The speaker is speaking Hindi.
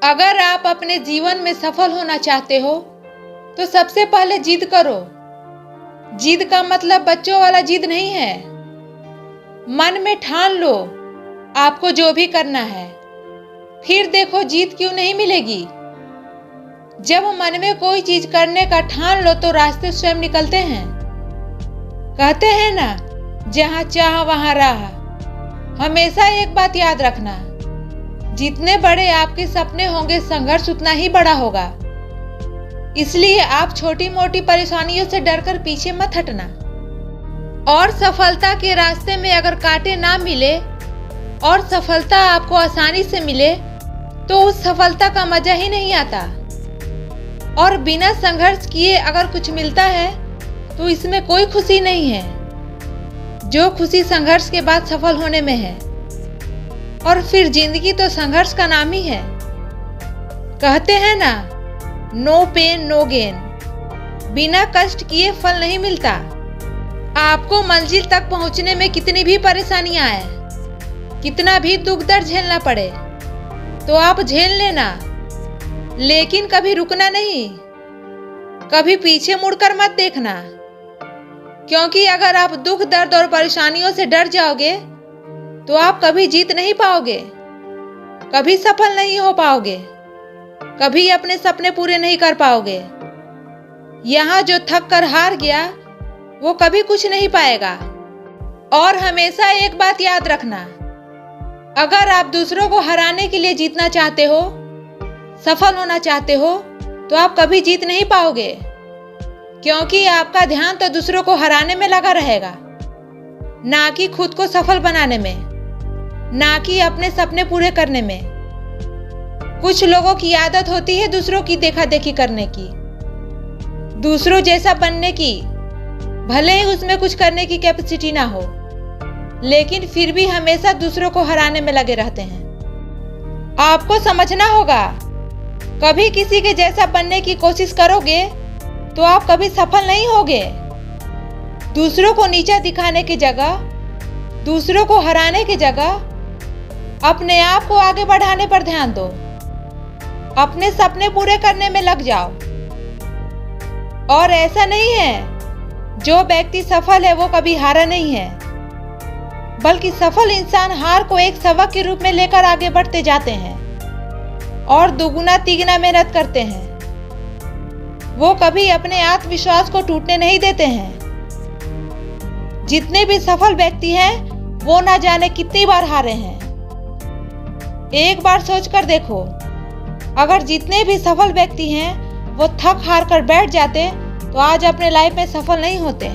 अगर आप अपने जीवन में सफल होना चाहते हो तो सबसे पहले जिद करो। जिद का मतलब बच्चों वाला जिद नहीं है। मन में ठान लो आपको जो भी करना है, फिर देखो जीत क्यों नहीं मिलेगी। जब मन में कोई चीज करने का ठान लो तो रास्ते स्वयं निकलते हैं। कहते हैं ना, जहां चाह वहां राह। हमेशा एक बात याद रखना, जितने बड़े आपके सपने होंगे संघर्ष उतना ही बड़ा होगा। इसलिए आप छोटी मोटी परेशानियों से डरकर पीछे मत हटना। और सफलता के रास्ते में अगर कांटे ना मिले और सफलता आपको आसानी से मिले तो उस सफलता का मजा ही नहीं आता। और बिना संघर्ष किए अगर कुछ मिलता है तो इसमें कोई खुशी नहीं है। जो खुशी संघर्ष के बाद सफल होने में है। और फिर जिंदगी तो संघर्ष का नाम ही है। कहते हैं ना, नो पेन नो गेन। बिना कष्ट किए फल नहीं मिलता। आपको मंजिल तक पहुंचने में कितनी भी परेशानियां आए, कितना भी दुख दर्द झेलना पड़े तो आप झेल लेना, लेकिन कभी रुकना नहीं, कभी पीछे मुड़कर मत देखना। क्योंकि अगर आप दुख दर्द और परेशानियों से डर जाओगे तो आप कभी जीत नहीं पाओगे, कभी सफल नहीं हो पाओगे, कभी अपने सपने पूरे नहीं कर पाओगे। यहाँ जो थक कर हार गया वो कभी कुछ नहीं पाएगा। और हमेशा एक बात याद रखना, अगर आप दूसरों को हराने के लिए जीतना चाहते हो, सफल होना चाहते हो, तो आप कभी जीत नहीं पाओगे। क्योंकि आपका ध्यान तो दूसरों को हराने में लगा रहेगा, ना कि खुद को सफल बनाने में, ना कि अपने सपने पूरे करने में। कुछ लोगों की आदत होती है दूसरों की देखा देखी करने की, दूसरों जैसा बनने की। भले ही उसमें कुछ करने की कैपेसिटी ना हो, लेकिन फिर भी हमेशा दूसरों को हराने में लगे रहते हैं। आपको समझना होगा, कभी किसी के जैसा बनने की कोशिश करोगे तो आप कभी सफल नहीं होगे। दूसरों को नीचा दिखाने की जगह, दूसरों को हराने की जगह अपने आप को आगे बढ़ाने पर ध्यान दो। अपने सपने पूरे करने में लग जाओ। और ऐसा नहीं है, जो व्यक्ति सफल है वो कभी हारा नहीं है, बल्कि सफल इंसान हार को एक सबक के रूप में लेकर आगे बढ़ते जाते हैं और दुगुना तिगुना मेहनत करते हैं। वो कभी अपने आत्मविश्वास को टूटने नहीं देते हैं। जितने भी सफल व्यक्ति हैं वो ना जाने कितनी बार हारे हैं। एक बार सोचकर देखो, अगर जितने भी सफल व्यक्ति हैं वो थक हार कर बैठ जाते तो आज अपने लाइफ में सफल नहीं होते।